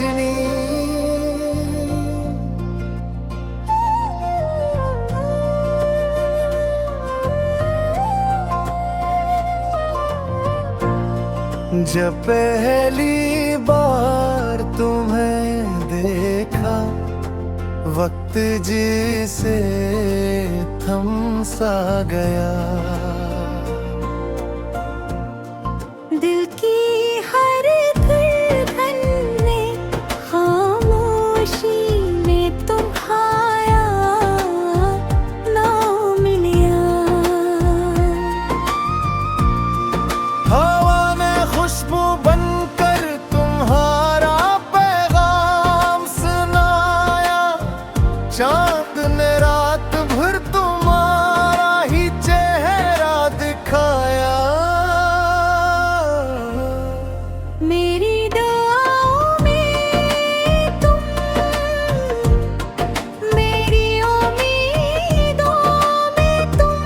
रोशनी। जब पहली बार तुम्हें देखा, वक्त जिसे थम सा गया। दिल की हर धड़कन ने खामोशी में तुम्हारा नाम लिया। हवा ने खुशबू बनकर तुम्हारा पैगाम सुनाया। चांद ने रात भर तुम्हारा ही चेहरा दिखाया। मेरी दुआओं में तुम, मेरी उम्मीदों में तुम,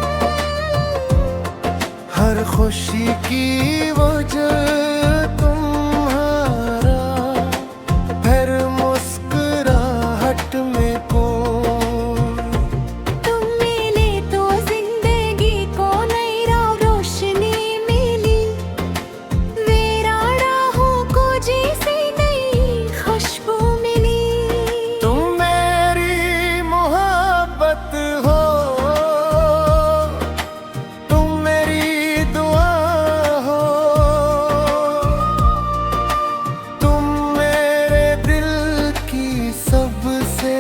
हर खुशी की वजह तुम्हारा, हर मुस्कुराहट में कोई। तुम मिले तो जिंदगी को नई रोशनी मिली। वेरा राहों को जैसे नई खुशबू मिली। तुम मेरी मोहब्बत हो, तुम मेरी दुआ हो, तुम मेरे दिल की सबसे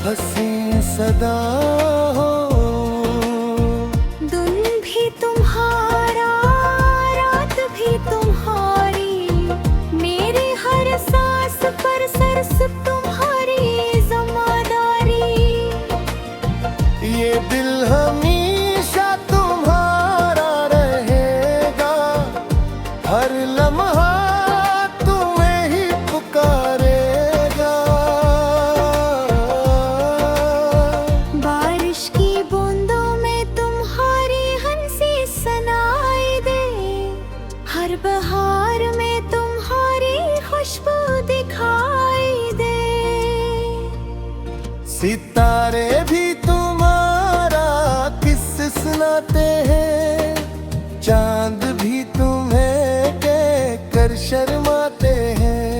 हसीन सदा हो। दिन भी तुम्हारा, रात भी तुम्हारी, मेरे हर सांस पर सरस तुम्हारी ज़िम्मेदारी। ये दिल हमेशा तुम्हारा रहेगा, हर लम्हा तुम्हें ही पुकारेगा। बारिश की बूंदों में तुम्हारी हंसी सुनाई दे। हर बहार में तुम्हारी खुशबू दिखाई दे। सितारे भी तुम्हारा किस्से सुनाते हैं, चांद भी तुम्हें देख कर शर्माते हैं।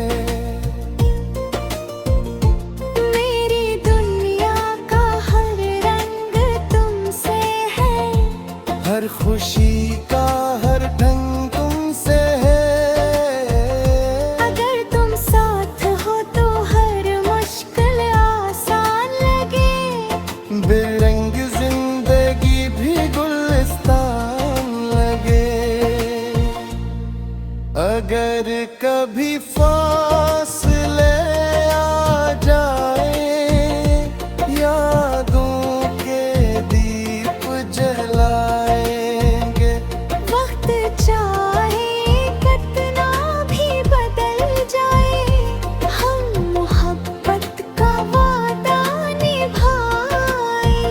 मेरी दुनिया का हर रंग तुमसे है। हर खुशी का हर ढंग तुमसे है। अगर तुम साथ हो तो हर मुश्किल आसान लगे। बेरंग जिंदगी भी गुलिस्तान लगे। अगर कभी फासले आ जाए, यादों के दीप जलाएंगे। वक्त चाहे कितना भी बदल जाए, हम मोहब्बत का वादा निभाए।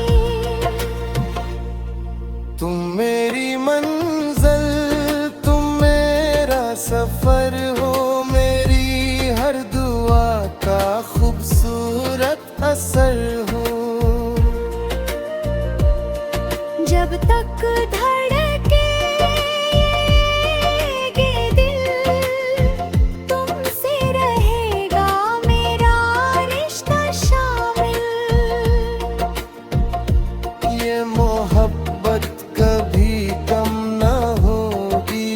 तुम मेरी मंजिल, तुम मेरा सफर हो, मेरी हर दुआ का खूबसूरत असर हो। जब तक धड़के ये दिल, तुमसे रहेगा मेरा रिश्ता शामिल। ये मोहब्बत कभी कम न होगी,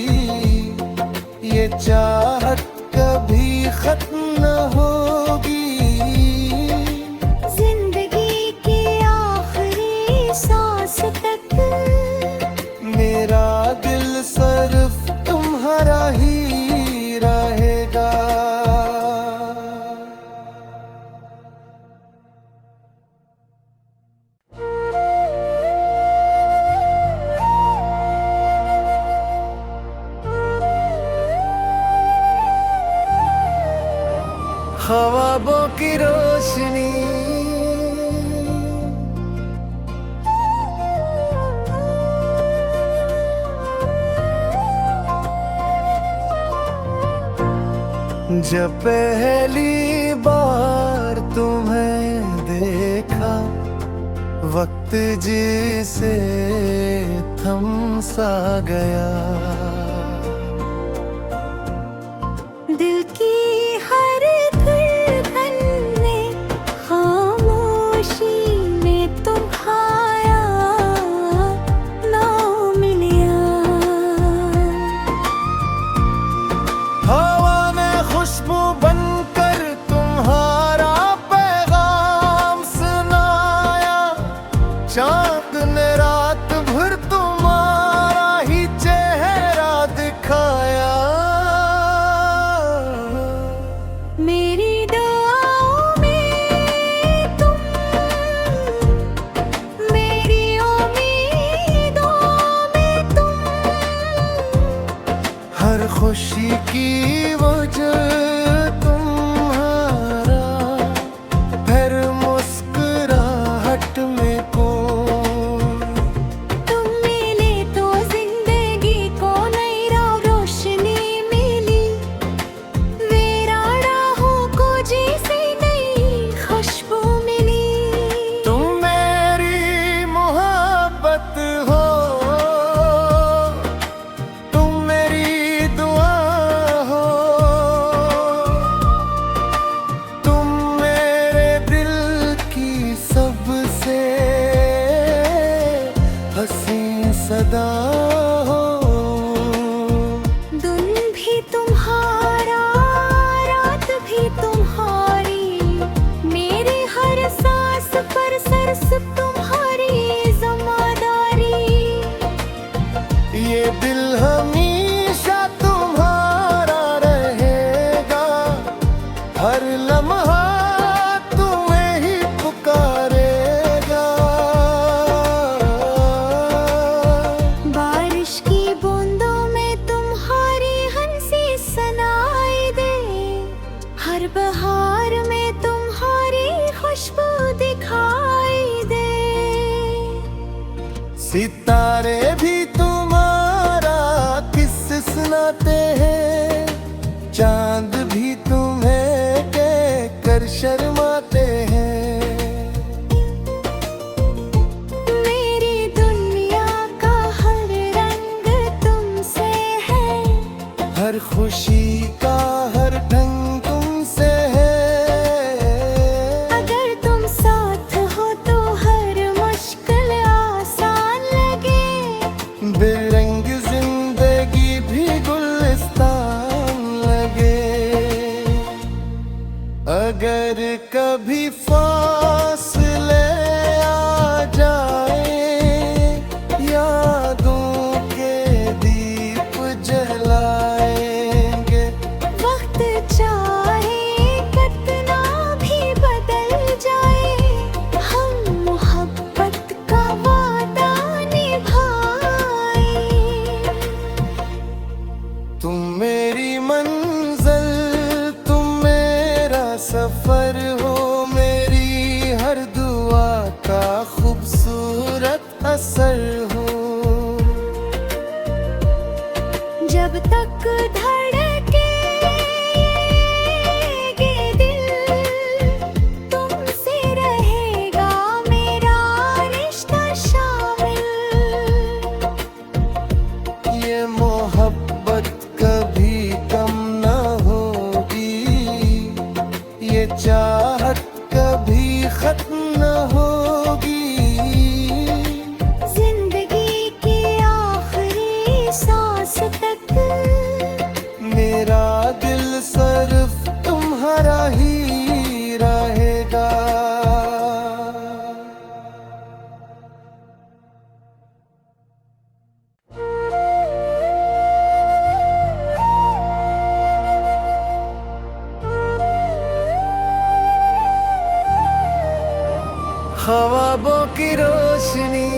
ये चाहत कभी खत्म न होगी। जिंदगी की आखिरी सांस तक मेरा दिल सिर्फ तुम्हारा ही रहेगा। ख्वाबों की रोशनी। जब पहली बार तुम्हें देखा, वक्त जिसे थम सा गया। दिल की हर धड़कन में खामोशी में तुम्हारा नाम लिया। हवा ने खुशबू बनकर तुम्हारा पैगाम सुनाया, चांद ने रात भर तुम्हारा ही चेहरा दिखाया। मेरी दुआओं में तुम, मेरी उम्मीदों में तुम, हर खुशी की वजह तुम्हारा, हर मुस्कुराहट में कोई। तुम मिले तो जिंदगी को नई रोशनी मिली, मेरा राहों को जैसे नई खुशबू मिली। तुम मेरी मोहब्बत हो, तुम मेरी दुआ हो, तुम मेरे दिल की सबसे हंसी सदा हो। दिन भी तुम्हारा, रात भी तुम्हारी, मेरे हर सांस पर सरस तुम्हारी ज़िम्मेदारी। ये दिल हमेशा तुम्हारा रहेगा, हर लम्हा तुम्हें ही पुकारेगा। बारिश की बूंदों में तुम्हारी हंसी सुनाई दे, हर बहार में तुम्हारी खुशबू दिखाई दे। सितारे भी तुम्हारा किस्से सुनाते हैं, चांद भी तुम्हें देख कर शर्माते हैं। मेरी दुनिया का हर रंग तुमसे है, हर खुशी का हर ढंग तुमसे है। अगर तुम साथ हो तो हर मुश्किल आसान लगे। बेरंग जिंदगी भी गुलिस्तान लगे। अगर कभी फासले आ जाए, यादों के दीप जलाएंगे। वक्त चाहे कितना भी बदल जाए, हम मोहब्बत का वादा निभाए। तुम मेरी मंजिल, तुम मेरा सफर हो, मेरी हर दुआ का खूबसूरत असर हो। जब तक धड़के ये दिल, तुमसे रहेगा मेरा रिश्ता शामिल। ये मोहब्बत कभी कम न होगी, ये चाहत कभी खत्म न होगी। जिंदगी की आखिरी सांस तक मेरा दिल सिर्फ तुम्हारा ही रहेगा। ख्वाबों की रोशनी,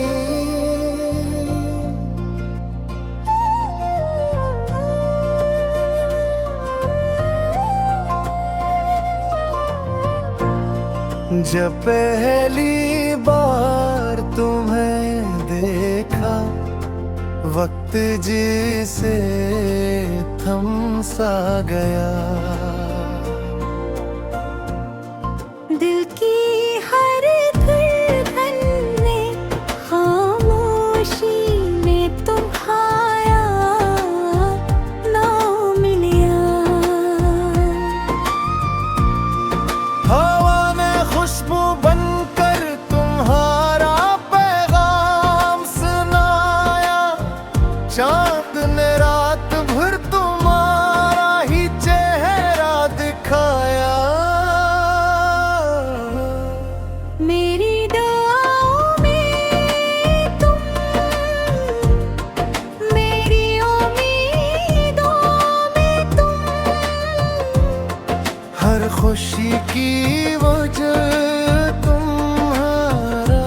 जब पहली बार तुम्हें देखा, वक्त जिसे थम सा गया। दिल की हर धड़कन में खामोशी में तुम्हारा नाम लिया। हवा ने खुशबू बनकर तुम्हारा पैगाम सुनाया, चांद ने रात भर तुम्हारा ही चेहरा दिखाया। मेरी दुआओं में तुम, मेरी उम्मीदों में तुम, हर खुशी की वजह तुम्हारा,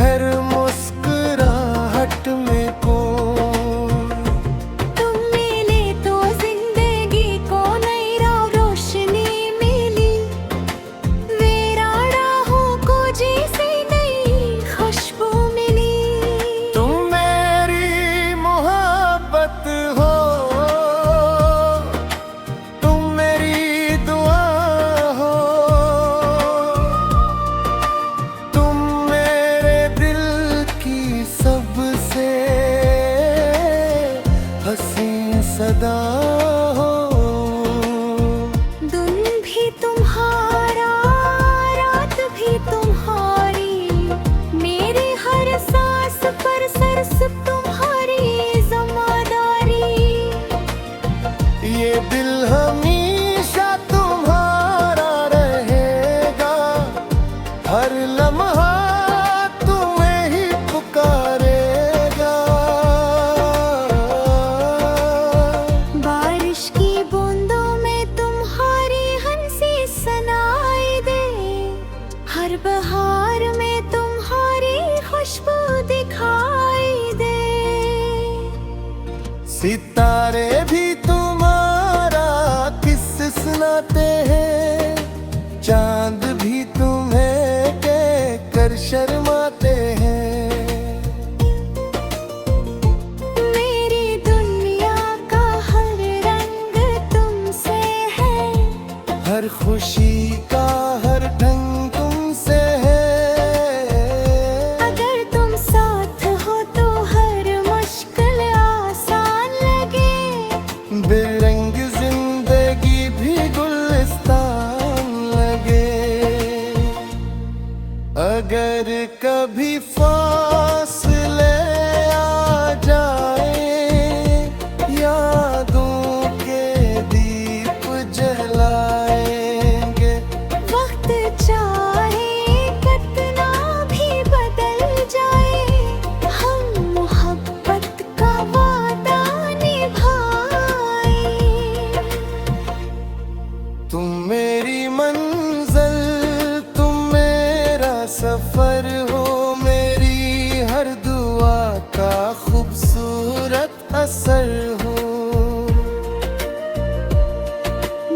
हर मुस्कुराहट में कौन। तुम मिले तो जिंदगी को नई रोशनी मिली, वेराड़ों को जैसे नई खुशबू मिली। तुम मेरी मोहब्बत हो, तुम मेरी दुआ हो, तुम मेरे दिल की सबसे हंसी सदा हो। दिन भी तुम्हारा, रात भी तुम्हारी, मेरे हर सांस पर सरस तुम्हारी ज़िम्मेदारी। ये दिल हमेशा तुम्हारा रहेगा, हर लम्हा तुम्हें ही पुकारेगा। बारिश की बूंदों में तुम्हारी हंसी सुनाई दे, हर बहार में तुम्हारी खुशबू दिखाई दे। सितारे भी तुम्हारा किस्से सुनाते हैं, चांद भी तुम्हें कह कर शर्माते हैं। मेरी दुनिया का हर रंग तुमसे है, हर खुशी का हर ढंग तुमसे है। अगर तुम साथ हो तो हर मुश्किल आसान लगे। बेरंग जिंदगी भी गुलिस्तान लगे। अगर कभी फासले आ जाए, यादों के दीप जलाएंगे। वक्त चाहे कितना भी बदल जाए, हम मोहब्बत का वादा निभाए। तुम मेरी मंजिल, तुम मेरा सफर हो, मेरी हर दुआ का खूबसूरत असर हो।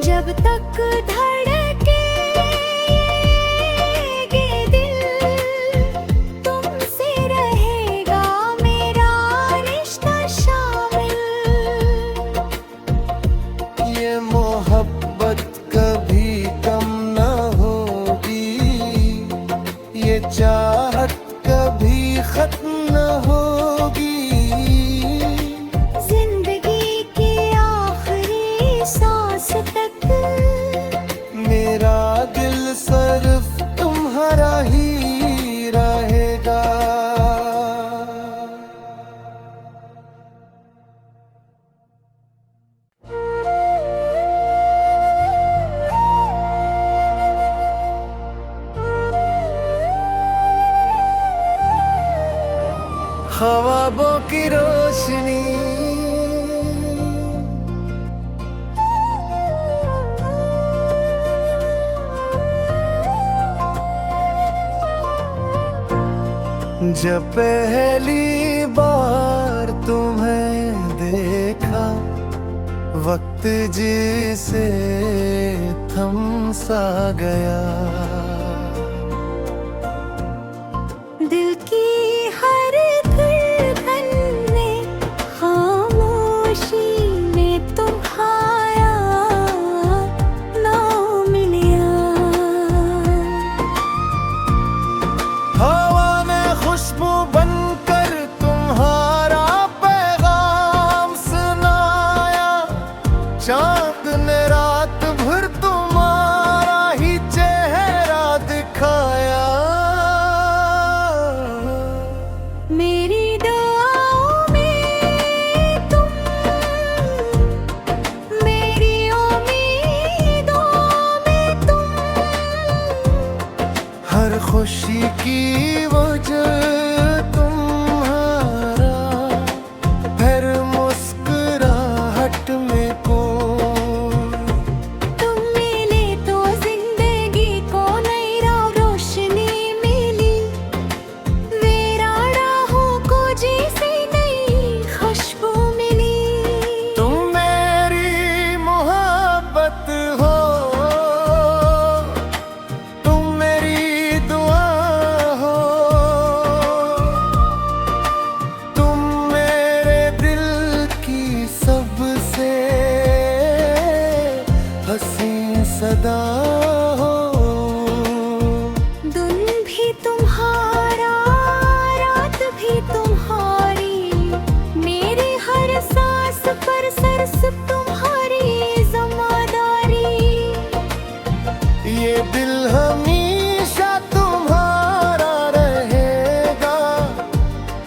जब तक धड़केगा दिल, तुमसे रहेगा मेरा रिश्ता शामिल। ये मोहब्बत कभी कम न होगी, ये चाहत कभी खत्म न होगी। जिंदगी की आखिरी सांस तक मेरा दिल सिर्फ तुम्हारा ही रहेगा। ख्वाबों की रोशनी, जब पहली बार तुम्हें देखा, वक्त जिसे थम सा गया। दिल की हर धड़कन में खामोशी में तुम्हारा नाम लिया। हर खुशी की वजह तुम्हारा, हर मुस्कुराहट में कोई। तुम मिले तो जिंदगी को नई रोशनी मिली, वीरानों को जैसे नई खुशबू मिली। तुम मेरी मोहब्बत हो, तुम मेरी दुआ हो, तुम मेरे दिल की सबसे हसीन सदा हो। दिन भी तुम्हारा, रात भी तुम्हारी, मेरे हर सांस पर सरस तुम्हारी ज़िम्मेदारी। ये दिल हमेशा तुम्हारा रहेगा,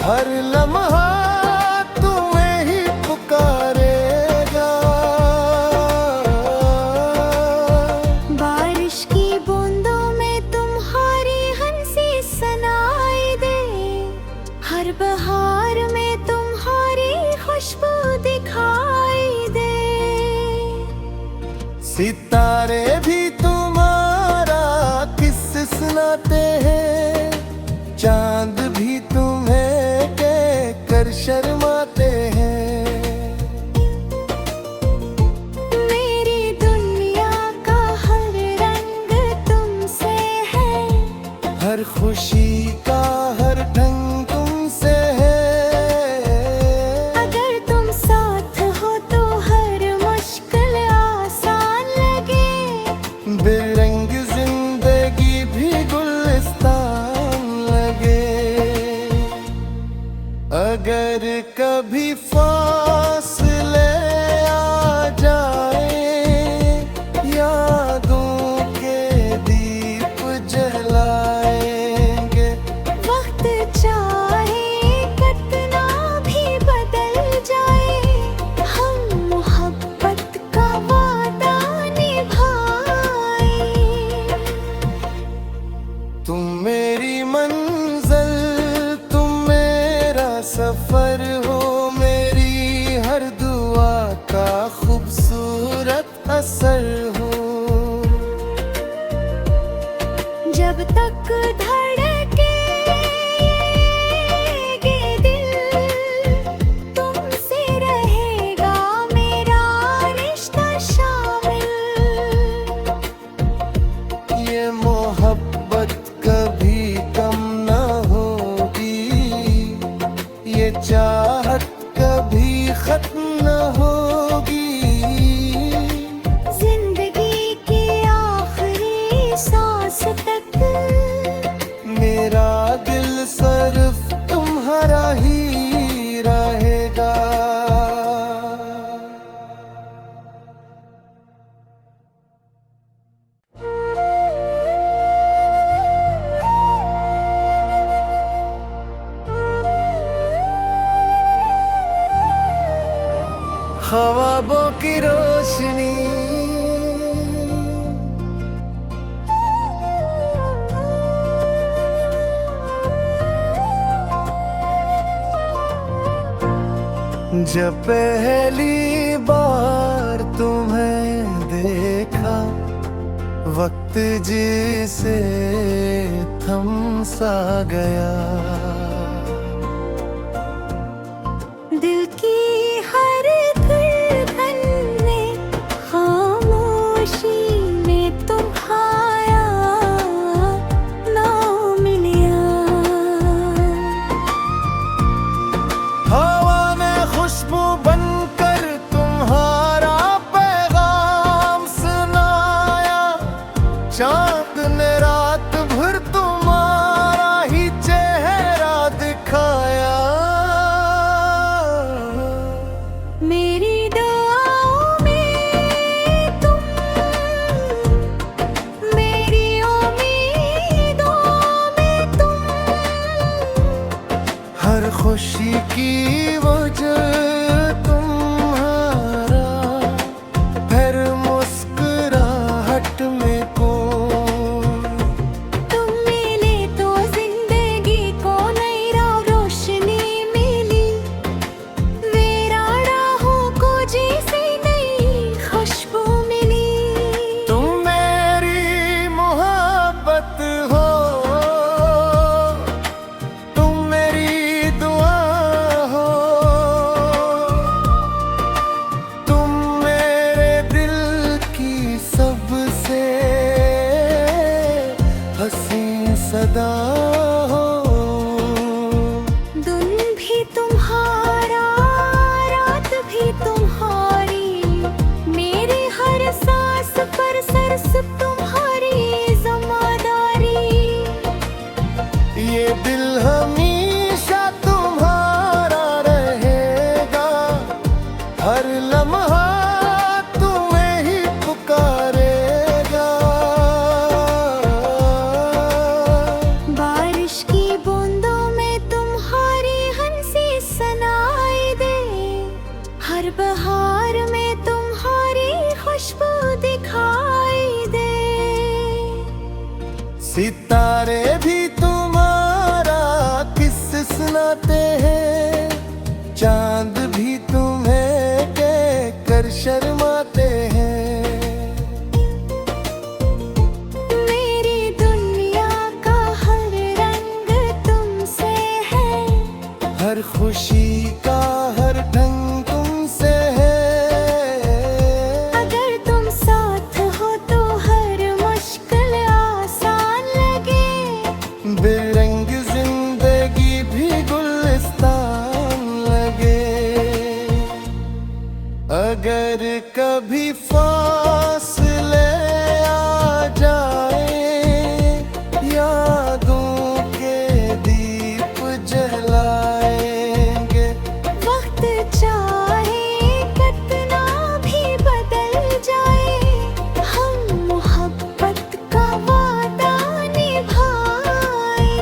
हर लम्हा तुम्हें ही पुकारेगा। बारिश की बूंदों में तुम्हारी हंसी सुनाई दे, हर बहार में तुम्हारी खुशबू दिखाई दे। सितारे भी तुम्हारा किस्से सुनाते हैं, चांद भी तुम्हें कह कर शर्माते हैं। मेरी दुनिया का हर रंग तुमसे है, हर खुशी का हर ढंग तुमसे है। अगर तुम साथ हो तो हर मुश्किल आसान लगे, बेरंग जिंदगी भी गुलिस्तान लगे। अगर कभी फासले आ जाए, यादों के दीप जलाएंगे। वक्त चाहे कितना भी बदल जाए, हम मोहब्बत का वादा निभाए। तुम मेरी मंजिल, तुम मेरा सफर हो, मेरी हर दुआ का खूबसूरत असर हो। जब तक धड़के ये दिल, तुमसे रहेगा मेरा रिश्ता शामिल। ये मोहब्बत कभी कम न होगी, ये चाहत कभी खत्म न होगी। जिंदगी की आखिरी सांस तक मेरा दिल सिर्फ तुम्हारा ही रहेगा। ख्वाबों की रोशनी, जब पहली बार तुम्हें देखा, वक्त जिसे थम सा गया। दिल की हर धड़कन में, खामोशी में तुम्हारा नाम लिया। हवा ने खुशबू बनकर तुम्हारा पैगाम सुनाया, चांद ने रात भर तुम्हारा ही चेहरा दिखाया। मेरी दुआओं में तुम, मेरी उम्मीदों में तुम, हर खुशी की वजह तुम्हारा, हर मुस्कुराहट में कोई। तुम मिले सदा हो। दिन भी तुम्हारा, रात भी तुम्हारी, मेरी हर सांस पर सरस तुम्हारी ज़िम्मेदारी। ये दिल हमेशा तुम्हारा रहेगा, हर लम्हा तुम्हें ही पुकारेगा। बारिश की बूंदों में तुम्हारी हंसी सनाई दे, हर बहार में तुम्हारी खुशबू दिखाई दे। सितारे भी तुम्हारा किस्से सुनाते हैं, चांद भी तुम्हें देख कर शर्माते हैं। मेरी दुनिया का हर रंग तुमसे है, हर खुशी का हर ढंग तुमसे है। अगर तुम साथ हो तो हर मुश्किल आसान लगे। बेरंग जिंदगी भी गुलिस्तान लगे। अगर कभी फासले आ जाए, यादों के दीप जलाएंगे। वक्त चाहे कितना भी बदल जाए, हम मोहब्बत का वादा निभाए।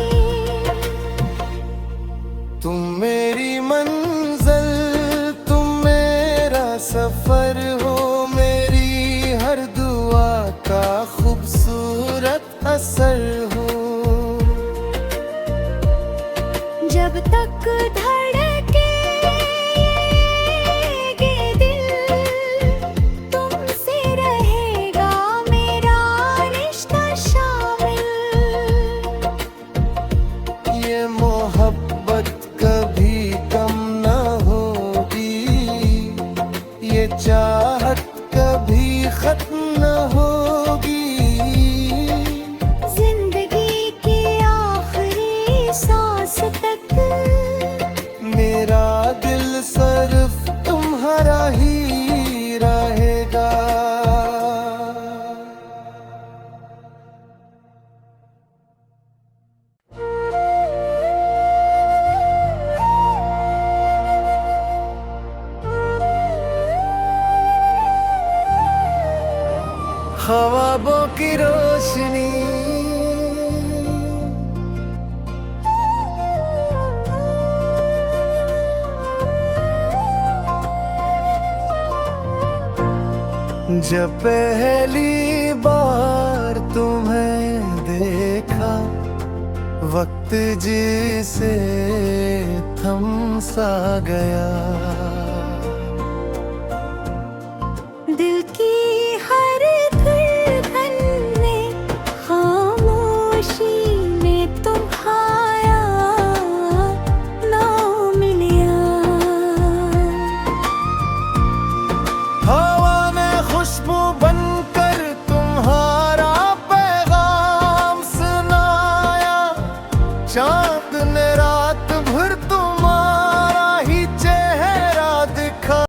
तुम मेरी मंजिल, तुम मेरा सफर हो, मेरी हर दुआ का खूबसूरत असर हो। जब तक धड़के ये दिल, तुमसे रहेगा मेरा रिश्ता शामिल। ये मोहब्बत कभी कम न होगी, ये चाहत कभी खत्म न होगी। जिंदगी की आखिरी सांस तक मेरा दिल सिर्फ तुम्हारा ही रहेगा। ख्वाबों की रोशनी, जब पहली बार तुम्हें देखा, वक्त जिसे थम सा गया। दिल की हर धड़कन में, खामोशी में तुम्हारा नाम लिया। हवा में खुशबू बनकर तुम्हारा पैगाम सुनाया। चांद